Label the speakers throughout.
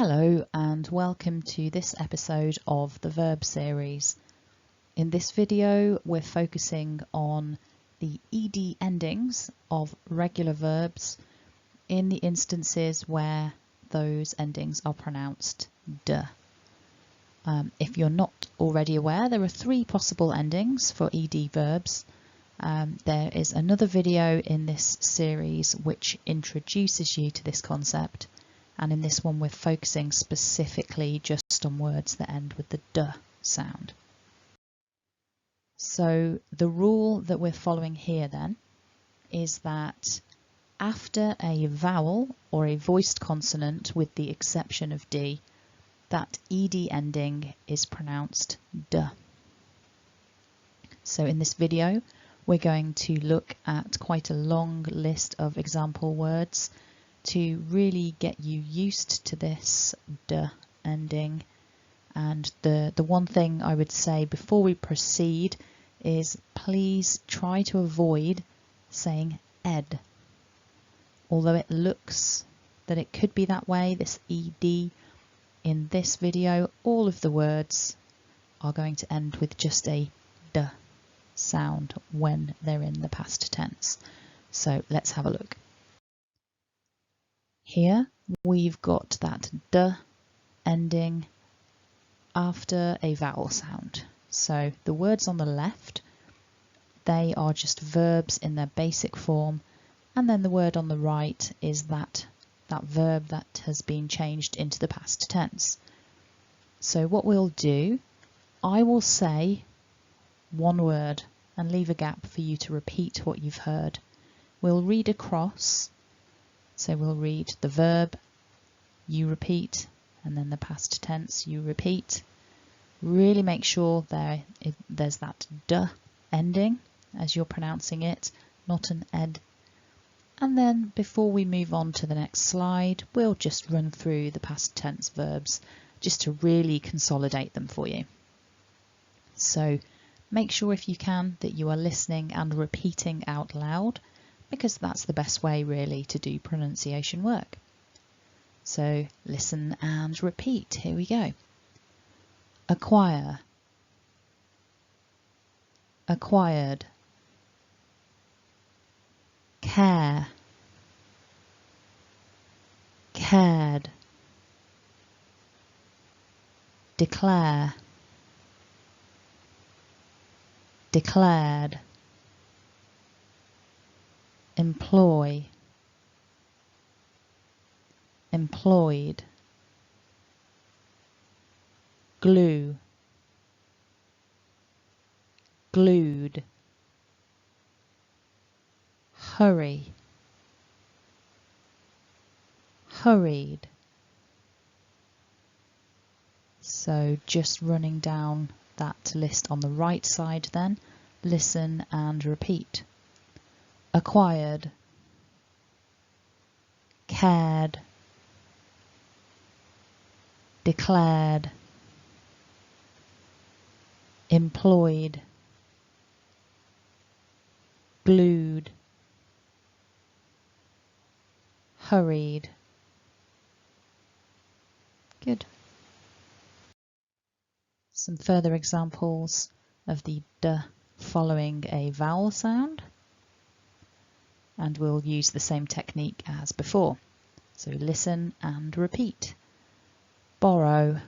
Speaker 1: Hello and welcome to this episode of the verb series. In this video we're focusing on the ed endings of regular verbs in the instances where those endings are pronounced d. If you're not already aware, there are three possible endings for ed verbs. There is another video in this series which introduces you to this concept. And in this one we're focusing specifically just on words that end with the d sound. So the rule that we're following here then is that after a vowel or a voiced consonant, with the exception of d, that ed ending is pronounced d. So in this video we're going to look at quite a long list of example words to really get you used to this d ending. And the one thing I would say before we proceed is please try to avoid saying ed. Although it looks that it could be that way, this ed, in this video all of the words are going to end with just a d sound when they're in the past tense. So let's have a look. Here we've got that d ending after a vowel sound. So the words on the left, they are just verbs in their basic form, and then the word on the right is that verb that has been changed into the past tense. So what we'll do, I will say one word and leave a gap for you to repeat what you've heard. We'll read across. So we'll read the verb, you repeat, and then the past tense, you repeat. Really make sure there's that d ending as you're pronouncing it, not an ed. And then before we move on to the next slide, we'll just run through the past tense verbs just to really consolidate them for you. So make sure if you can that you are listening and repeating out loud, because that's the best way really to do pronunciation work. So listen and repeat. Here we go. Acquire, acquired, care, cared, declare, declared, employ, employed, glue, glued, hurry, hurried. So just running down that list on the right side then, listen and repeat. Acquired, cared, declared, employed, glued, hurried. Good. Some further examples of the d following a vowel sound, and we'll use the same technique as before. So listen and repeat. Borrow,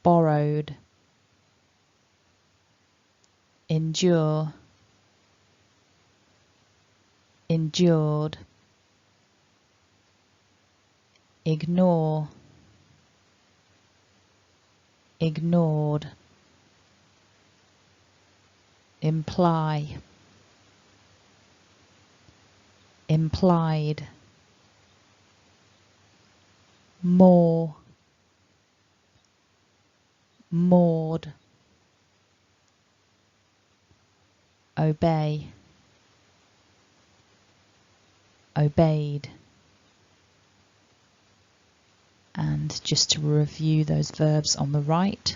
Speaker 1: borrowed, endure, endured, ignore, ignored, imply, implied, more, moored, obey, obeyed. And just to review those verbs on the right,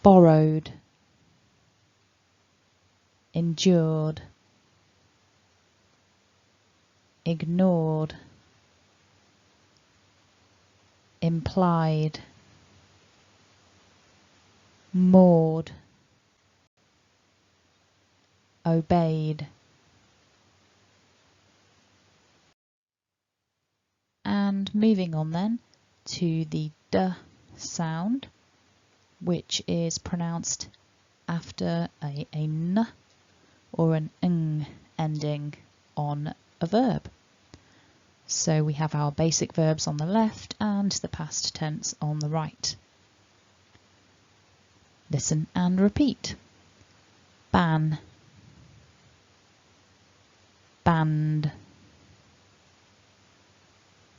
Speaker 1: borrowed, endured, ignored, implied, moored, obeyed. And moving on then to the D sound, which is pronounced after a n or an ng ending on a verb. So we have our basic verbs on the left and the past tense on the right. Listen and repeat. Ban, band,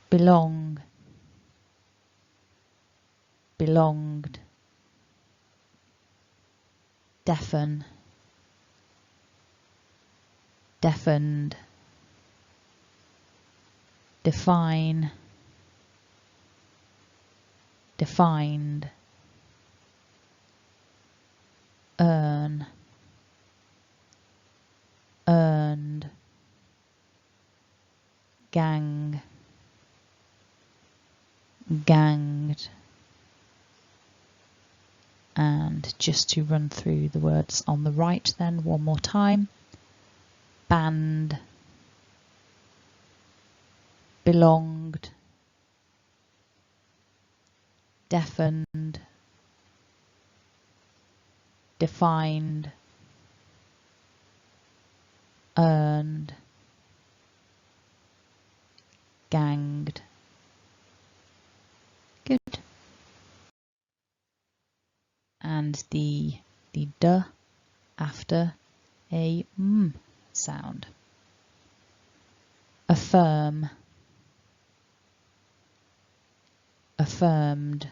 Speaker 1: belong, belonged, deafen, deafened, define, defined, earn, earned, gang, ganged. And just to run through the words on the right then one more time. Band, belonged, deafened, defined, earned, ganged. Good. And the D after a m sound. Affirm, affirmed,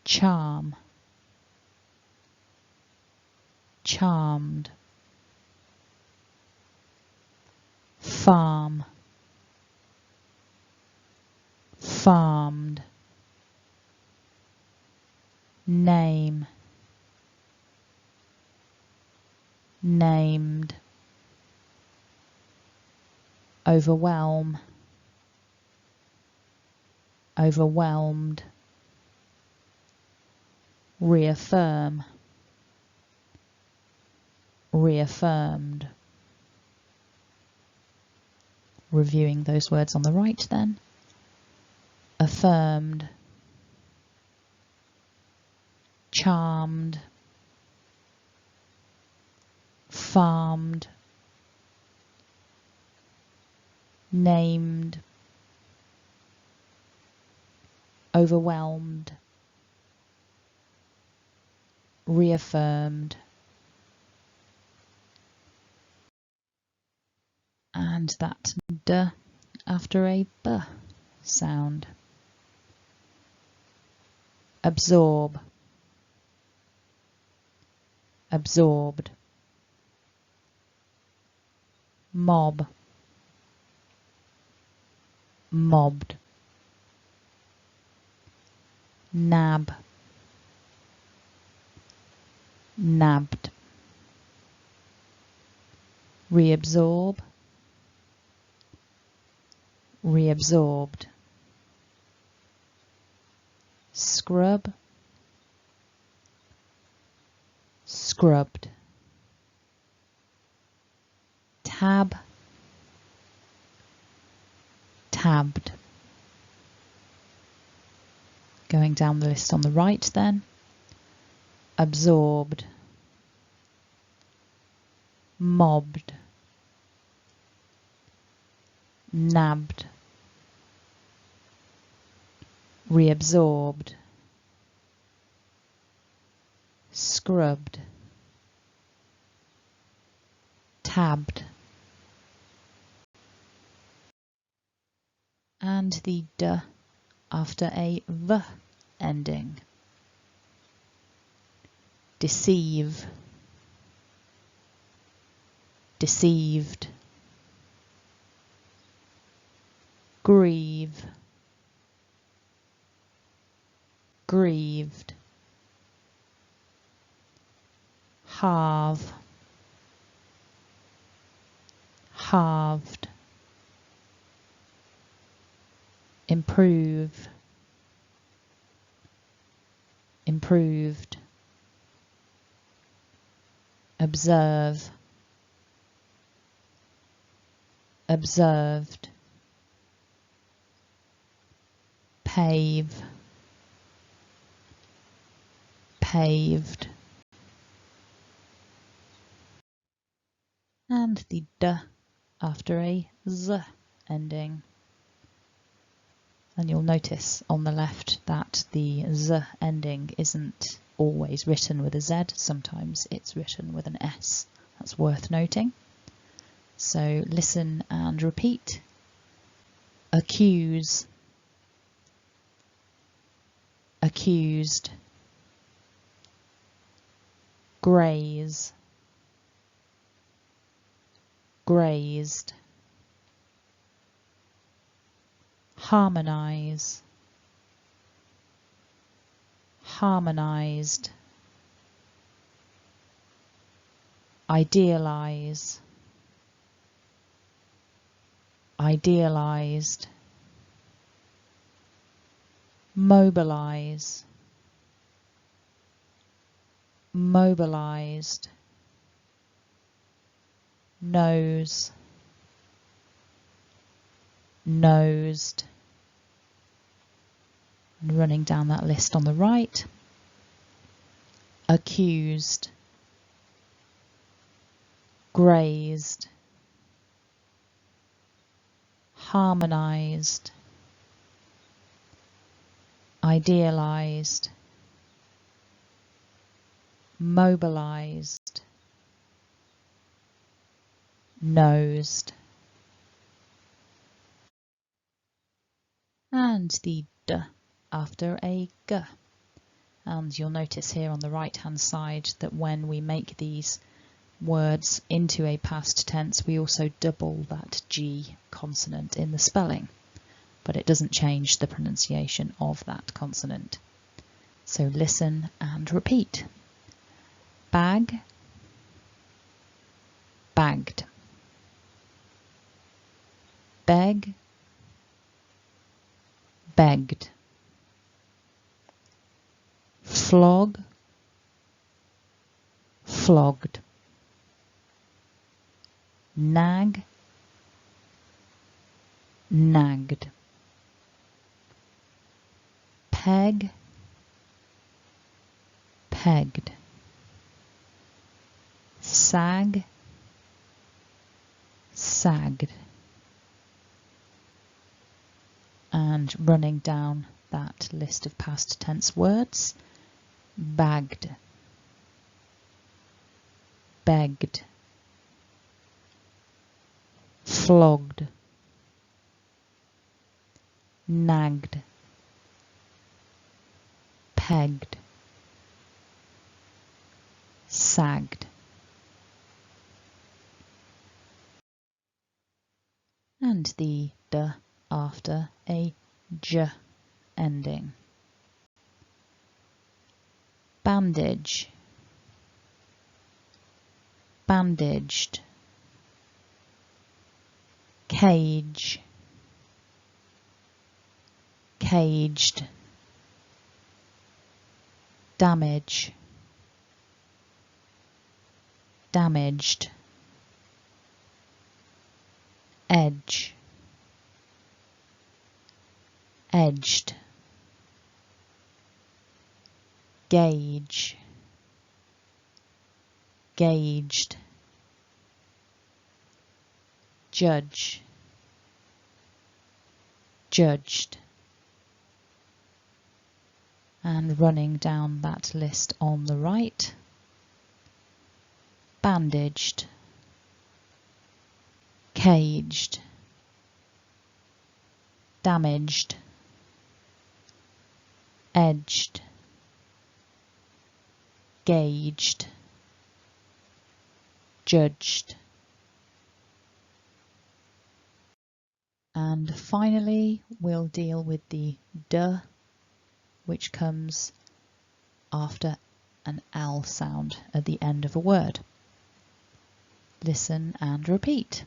Speaker 1: charm, charmed, farm, farmed, name, named, overwhelm, overwhelmed, reaffirm, reaffirmed. Reviewing those words on the right then. Affirmed, charmed, farmed, named, overwhelmed, reaffirmed. And that D after a B sound. Absorb, absorbed, mob, mobbed, nab, nabbed, reabsorb, reabsorbed, scrub, scrubbed, tab, tabbed. Going down the list on the right then. Absorbed, mobbed, nabbed, reabsorbed, scrubbed, tabbed. And the D after a V ending. Deceive, deceived, grieve, grieved, halve, halved, improve, improved, observe, observed, pave, paved. And the d after a z ending. And you'll notice on the left that the z ending isn't always written with a z, sometimes it's written with an s. That's worth noting. So listen and repeat. Accuse, accused, graze, grazed, harmonize, harmonized, idealize, idealized, mobilize, mobilized, nose, nosed. And running down that list on the right, accused, grazed, harmonized, idealized, mobilized, nosed. And the d after a g. And you'll notice here on the right hand side that when we make these words into a past tense, we also double that G consonant in the spelling, but it doesn't change the pronunciation of that consonant. So listen and repeat. Bag, bagged. Beg, begged. Flog, flogged. Nag, nagged. Peg, pegged. Sag, sagged. And running down that list of past tense words, bagged, begged, flogged, nagged, pegged, sagged. And the d after a j ending. Bandage, bandaged, cage, caged, damage, damaged, edge, edged, gauge, gauged, judge, judged. And running down that list on the right, bandaged, caged, damaged, edged, gauged, judged. And finally, we'll deal with the d, which comes after an L sound at the end of a word. Listen and repeat.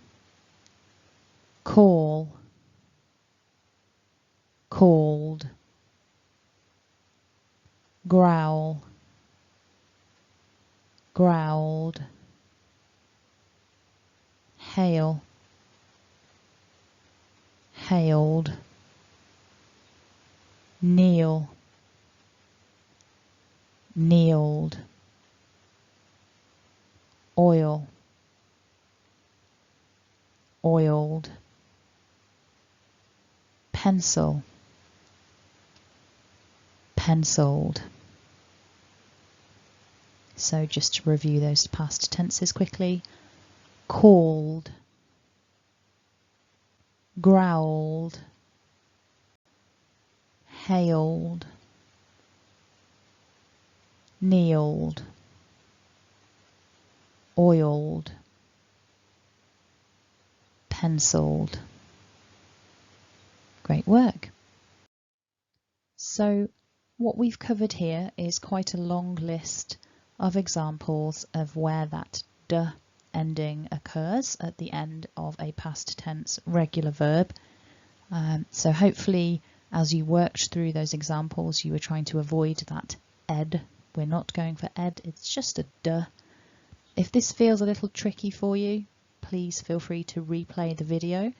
Speaker 1: Call, called, growl, growled, hail, hailed, kneel, kneeled, oil, oiled, pencil, penciled. So just to review those past tenses quickly: called, growled, hailed, kneeled, oiled, penciled. Great work. So what we've covered here is quite a long list of examples of where that d ending occurs at the end of a past tense regular verb. So hopefully as you worked through those examples you were trying to avoid that ed. We're not going for ed, it's just a d. If this feels a little tricky for you, please feel free to replay the video.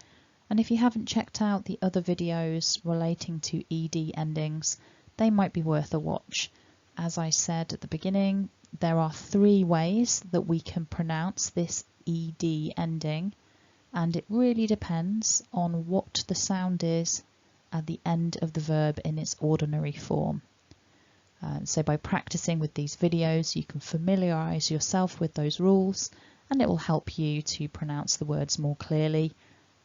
Speaker 1: And if you haven't checked out the other videos relating to ed endings, they might be worth a watch. As I said at the beginning, there are 3 ways that we can pronounce this ed ending, and it really depends on what the sound is at the end of the verb in its ordinary form. So by practicing with these videos, you can familiarise yourself with those rules, and it will help you to pronounce the words more clearly,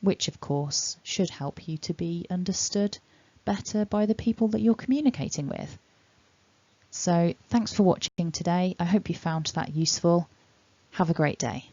Speaker 1: which of course should help you to be understood better by the people that you're communicating with. So thanks for watching today. I hope you found that useful. Have a great day.